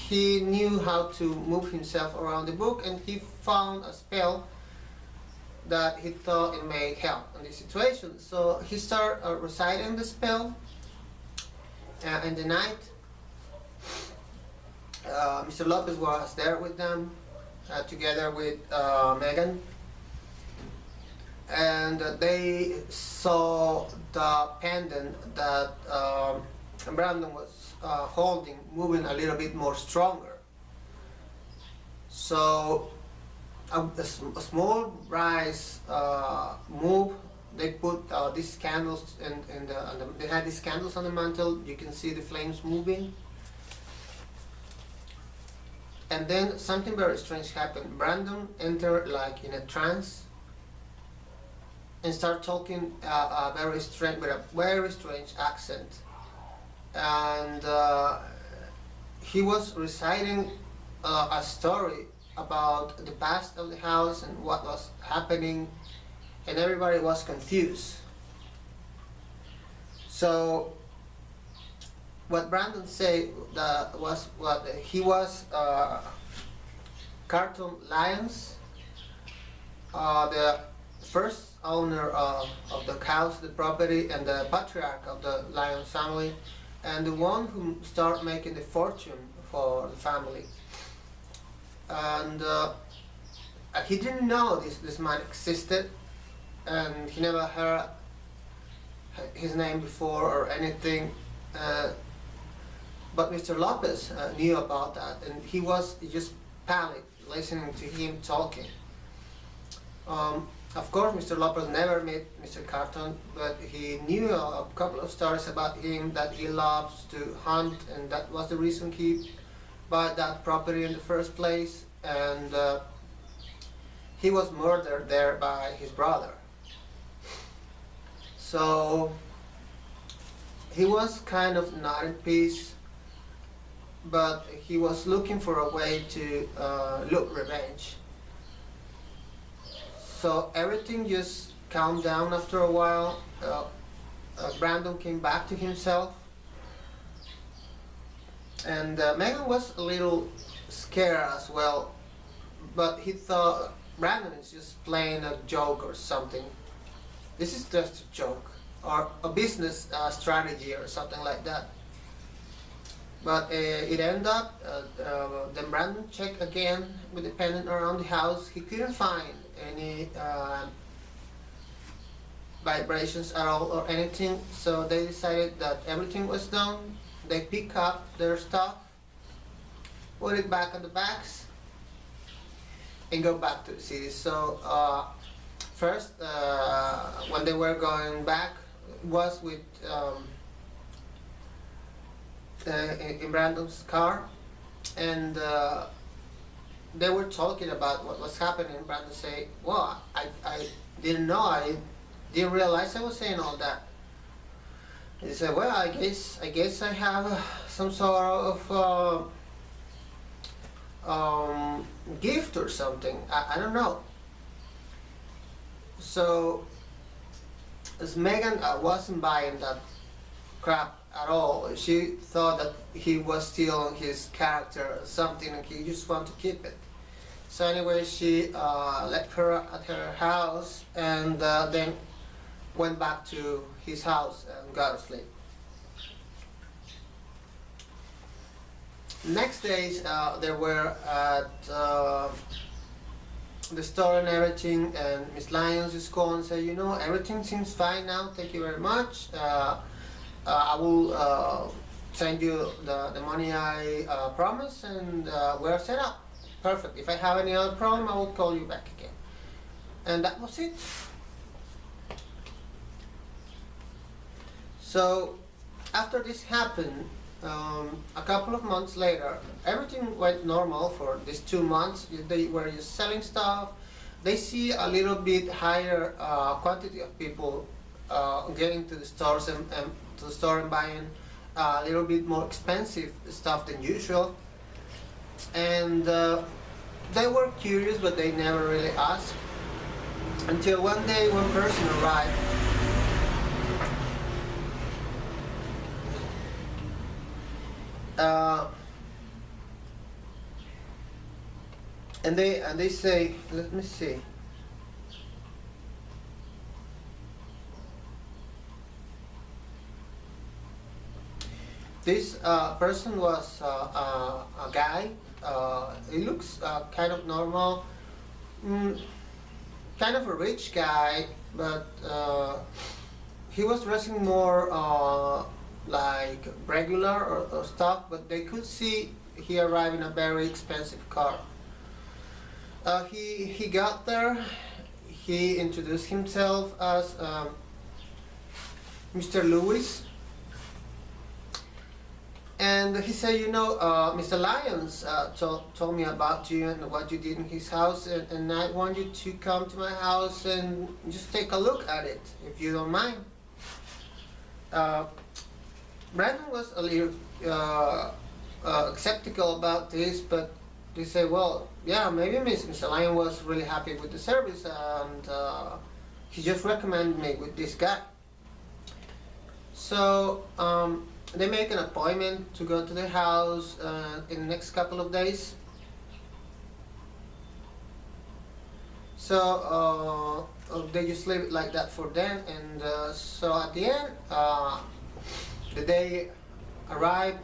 he knew how to move himself around the book, and he found a spell that he thought it may help in this situation. So he started reciting the spell in the night. Mr. Lopez was there with them, together with Megan, and they saw the pendant that Brandon was holding moving a little bit more stronger. So a small rise move. They put these candles they had these candles on the mantle. You can see the flames moving. And then something very strange happened. Brandon entered like in a trance and started talking with a very strange accent. And he was reciting a story about the past of the house and what was happening, and everybody was confused. So what Brandon said was what he was Carlton Lyons, the first owner of the house, the property, and the patriarch of the Lyons family, and the one who started making the fortune for the family. And he didn't know this man existed, and he never heard his name before or anything. But Mr. Lopez knew about that, and he was just panicked listening to him talking. Of course, Mr. Lopez never met Mr. Carlton, but he knew a couple of stories about him, that he loves to hunt, and that was the reason he bought that property in the first place. And he was murdered there by his brother. So he was kind of not in peace, but he was looking for a way to look revenge. So everything just calmed down after a while. Brandon came back to himself, and Megan was a little scared as well, but he thought Brandon is just playing a joke or something. This is just a joke, or a business strategy or something like that. But it ended up, then Brandon checked again with the pendant around the house. He couldn't find any vibrations at all or anything, so they decided that everything was done. They pick up their stuff, put it back on the bags, and go back to the city. So first, when they were going back, was with in Brandon's car, and they were talking about what was happening. Brandon said, "Well, I didn't know. I didn't realize I was saying all that." He said, "Well, I guess I have some sort of gift or something. I don't know." So as Megan wasn't buying that crap at all. She thought that he was still his character or something, and he just wanted to keep it. So anyway, she left her at her house, and then went back to his house and got to sleep. Next days, they were at the store and everything, and Miss Lyons is called and said, "You know, everything seems fine now, thank you very much. I will send you the money I promised, and we're set up. Perfect. If I have any other problem, I will call you back again." And that was it. So after this happened, a couple of months later, everything went normal for these 2 months. They were just selling stuff. They see a little bit higher quantity of people getting to the stores and to the store and buying a little bit more expensive stuff than usual. And they were curious, but they never really asked. Until one day, one person arrived. and they say, let me see. This person was a guy. He looks kind of normal, mm, kind of a rich guy, but he was dressing more like regular or stuff. But they could see he arrived in a very expensive car. He got there. He introduced himself as Mr. Lewis. And he said, you know, Mr. Lyons told me about you and what you did in his house, and I want you to come to my house and just take a look at it, if you don't mind. Brandon was a little skeptical about this, but he said, well, yeah, maybe Mr. Lyons was really happy with the service, and he just recommended me with this guy. So, they make an appointment to go to the house in the next couple of days. So they just leave it like that for them, and so at the end, the day arrived.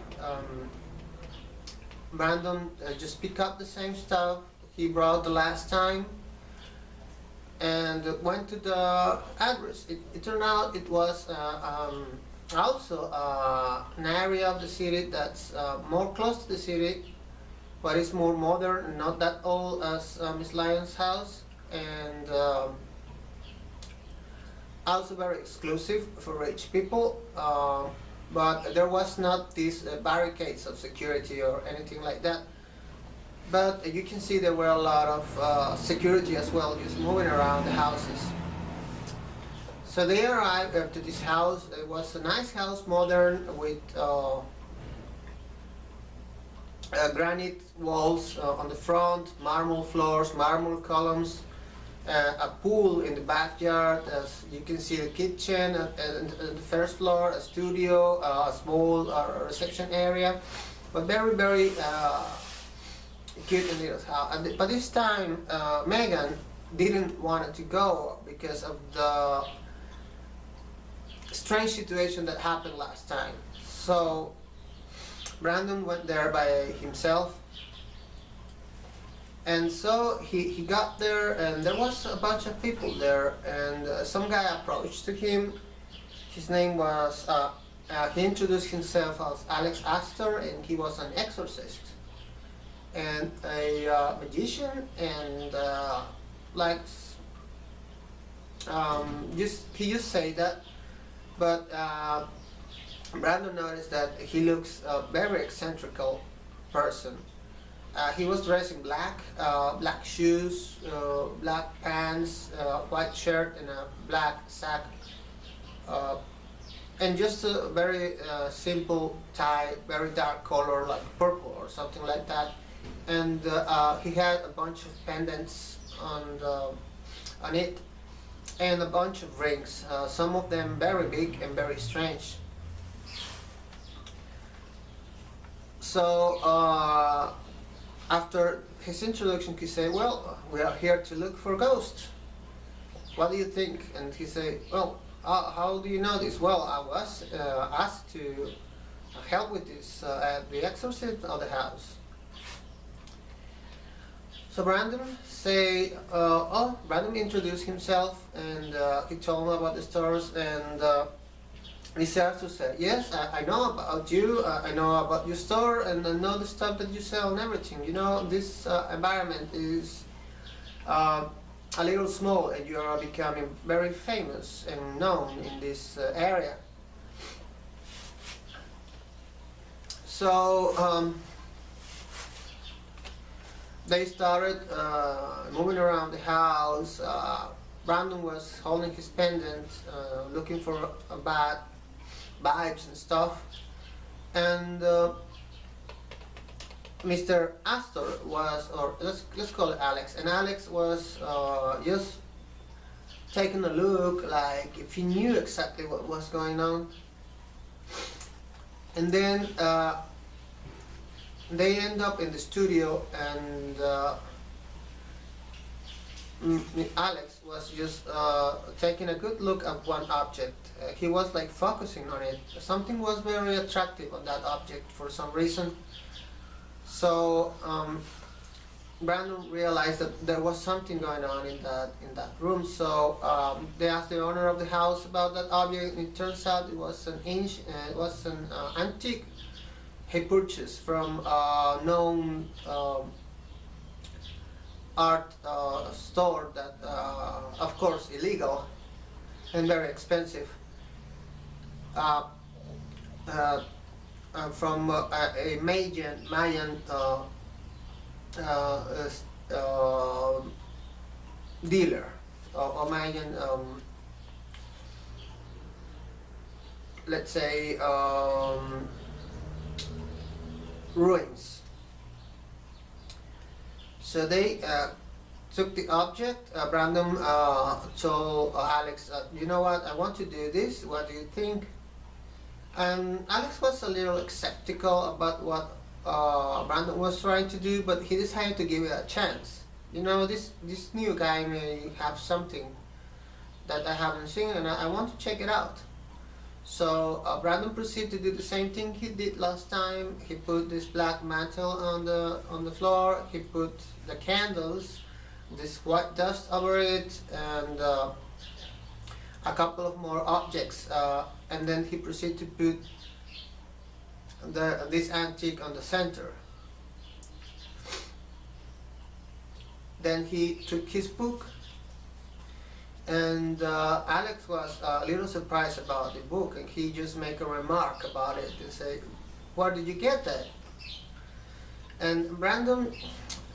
Brandon just picked up the same stuff he brought the last time and went to the address. It turned out it was also an area of the city that's more close to the city, but it's more modern, not that old as Miss Lyon's house, and also very exclusive for rich people. But there was not these barricades of security or anything like that. But you can see there were a lot of security as well, just moving around the houses. So they arrived to this house. It was a nice house, modern, with granite walls on the front, marble floors, marble columns, a pool in the backyard. As you can see, the kitchen and the first floor, a studio, a small reception area, but very, very cute and little house. But this time, Megan didn't want to go because of the strange situation that happened last time. So Brandon went there by himself, and so he got there, and there was a bunch of people there, and some guy approached to him. His name was he introduced himself as Alex Astor, and he was an exorcist and a magician, and like he just say that. But Brandon noticed that he looks a very eccentrical person. He was dressed in black, black shoes, black pants, white shirt, and a black sack, and just a very simple tie, very dark color, like purple or something like that. And he had a bunch of pendants on it, and a bunch of rings, some of them very big and very strange. So after his introduction, he said, well, we are here to look for ghosts. What do you think? And he said, well, how do you know this? Well, I was asked to help with this at the exorcism of the house. So Brandon Brandon introduced himself, and he told him about the stores, and Mr. Arthur said, yes, I know about you, I know about your store, and I know the stuff that you sell and everything. You know, this environment is a little small, and you are becoming very famous and known in this area. So they started moving around the house. Brandon was holding his pendant, looking for a badge and stuff, and Mr. Astor was, or let's call it Alex, and Alex was just taking a look, like if he knew exactly what was going on. And then they end up in the studio, and Alex was just taking a good look at one object. He was like focusing on it. Something was very attractive on that object for some reason. So Brandon realized that there was something going on in that room. So they asked the owner of the house about that object, and it turns out it was an antique he purchased from a known art store that, of course, illegal and very expensive. Uh, uh, from a Mayan uh, uh, dealer or Mayan, let's say, ruins. So they took the object. Brandon told Alex, you know what, I want to do this. What do you think? And Alex was a little skeptical about what Brandon was trying to do, but he decided to give it a chance. You know, this new guy may have something that I haven't seen, and I want to check it out. So Brandon proceeded to do the same thing he did last time. He put this black mantle on the floor. He put the candles, this white dust over it, and a couple of more objects, and then he proceeded to put this antique on the center. Then he took his book, and Alex was a little surprised about the book, and he just made a remark about it and say, "Where did you get that?" And Brandon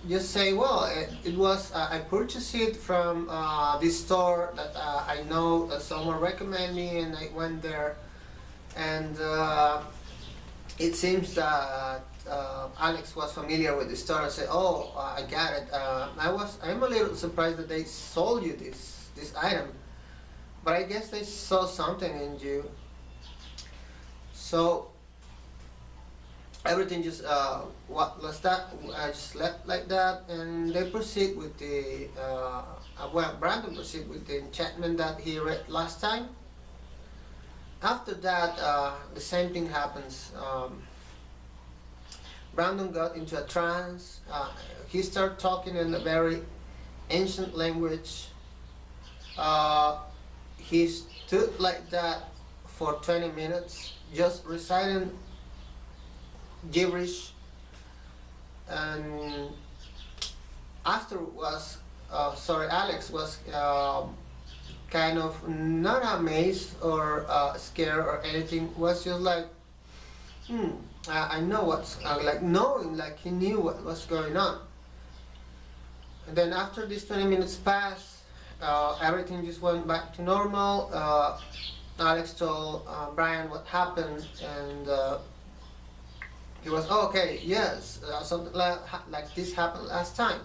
just say, "Well, it was I purchased it from this store that I know that someone recommended me, and I went there, and it seems that Alex was familiar with the store and said, "Oh, I got it. I'm a little surprised that they sold you this item, but I guess they saw something in you." So everything just what was that? I just left like that, and they proceed with the Brandon proceed with the enchantment that he read last time. After that, the same thing happens. Brandon got into a trance. He started talking in a very ancient language. He stood like that for 20 minutes, just reciting gibberish, and after was Alex was kind of not amazed or scared or anything. Was just like, I know what's like knowing, like he knew what was going on. And then after these 20 minutes passed, everything just went back to normal. Alex told Brian what happened, and he was, "Oh, okay, yes, something like this happened last time."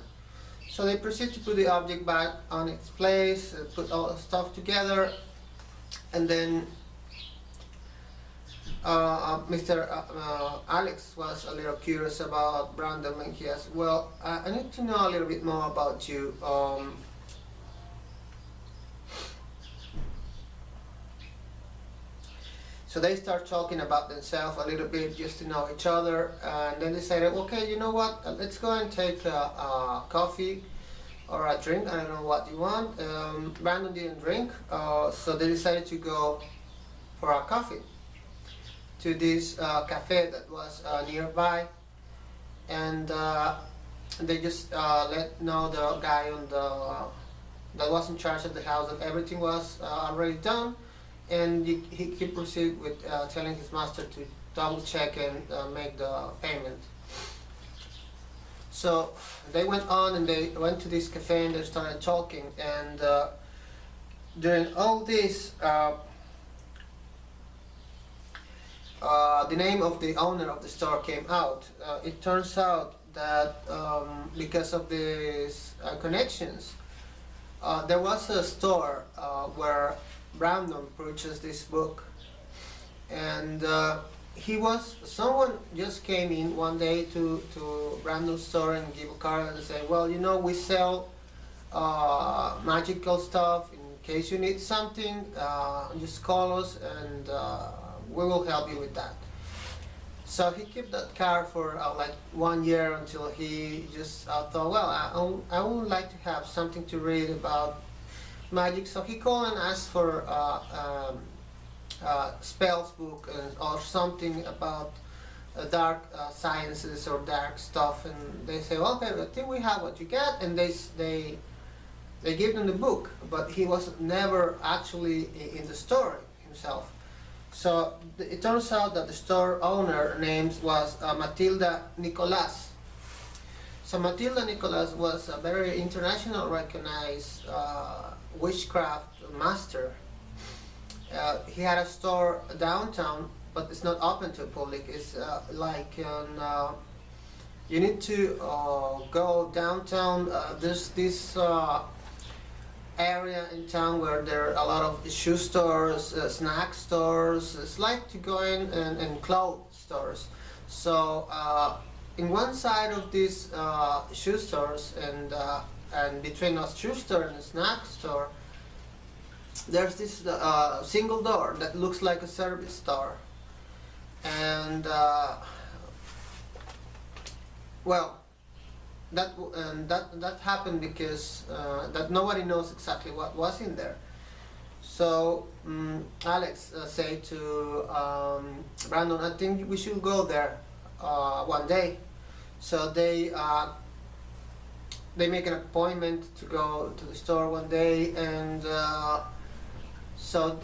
So they proceed to put the object back on its place, put all the stuff together, and then Mr. Alex was a little curious about Brandon, and he asked, "Well, I need to know a little bit more about you. So they start talking about themselves a little bit just to know each other, and then they decided, okay, you know what, let's go and take a coffee or a drink. I don't know what you want. Brandon didn't drink, so they decided to go for a coffee to this cafe that was nearby, and they just let know the guy that was in charge of the house that everything was already done. And he proceeded with telling his master to double check and make the payment. So they went on and they went to this cafe and they started talking. And during all this, the name of the owner of the store came out. It turns out that because of these connections, there was a store where Brandon purchased this book, and someone just came in one day to Brandon's store and gave a card and say, "Well, you know, we sell magical stuff. In case you need something, just call us and we will help you with that. So he kept that car for like 1 year until he just thought, well, I would like to have something to read about magic. So he called and asked for spells book or something about dark sciences or dark stuff, and they say, okay, I think we have what you get, and they give him the book, but he was never actually in the store himself. So it turns out that the store owner name was Matilda Nicolas. So Matilda Nicolas was a very international recognized witchcraft master. He had a store downtown, but it's not open to the public. It's like you need to go downtown. There's this area in town where there are a lot of shoe stores, snack stores. It's like to go in and clothes stores. So in one side of these shoe stores and between a shoe store and a snack store, there's this single door that looks like a service store. And well, that happened because that nobody knows exactly what was in there. So Alex said to Brandon, I think we should go there one day. So they make an appointment to go to the store one day, and so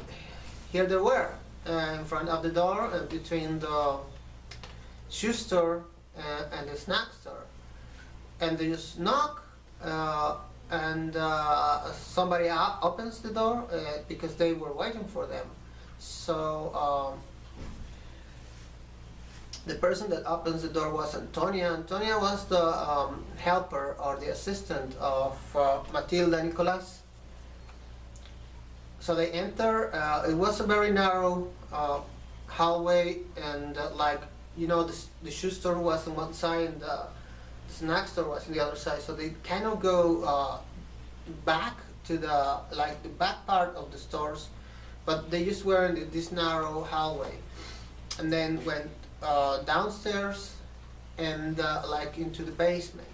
here they were in front of the door between the shoe store and the snack store. And they just knock, and somebody opens the door because they were waiting for them. So the person that opens the door was Antonia. Antonia was the helper or the assistant of Matilda Nicolas. So they enter. It was a very narrow hallway, and like, you know, the shoe store was on one side and the snack store was on the other side. So they kind of go back to the back part of the stores, but they just were in this narrow hallway, and then went downstairs and like into the basement.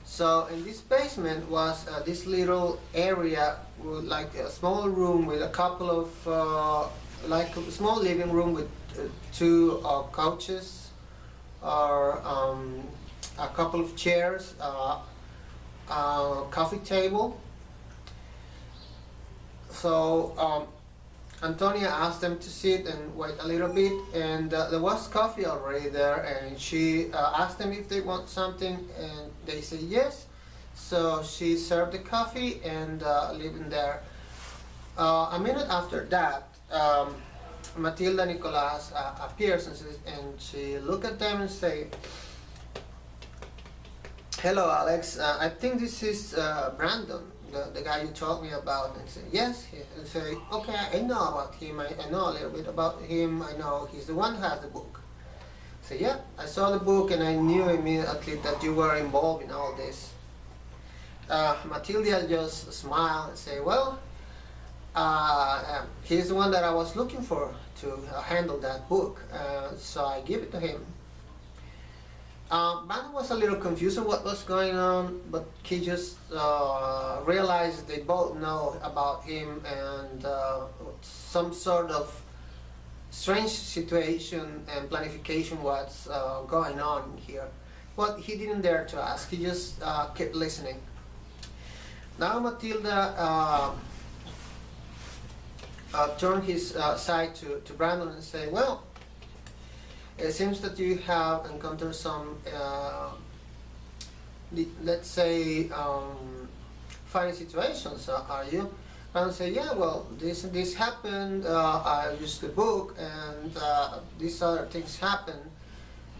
So in this basement was this little area with like a small room with a couple of like a small living room with two couches or a couple of chairs, a coffee table. So Antonia asked them to sit and wait a little bit, and there was coffee already there, and she asked them if they want something, and they said yes. So she served the coffee and living there. A minute after that, Matilda Nicolas appears and she looked at them and say, "Hello, Alex. I think this is Brandon, the guy you told me about." And say, "Yes." And say, "Okay, I know about him. I know a little bit about him. I know he's the one who has the book." Say, "Yeah, I saw the book and I knew immediately that you were involved in all this." Matilda just smiled and say, "Well, he's the one that I was looking for to handle that book, so I give it to him." Brandon was a little confused on what was going on, but he just realized they both know about him and some sort of strange situation and planification was going on here. But he didn't dare to ask, he just kept listening. Now Matilda turned his side to Brandon and said, "Well, it seems that you have encountered some, let's say, funny situations, are you?" And say, "Yeah, well, this happened. I used the book, and these other things happened,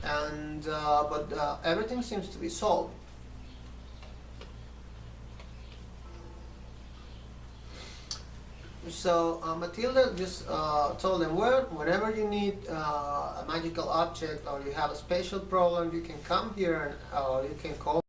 and but everything seems to be solved." So Matilda just told them, "Well, whenever you need a magical object or you have a special problem, you can come here and you can call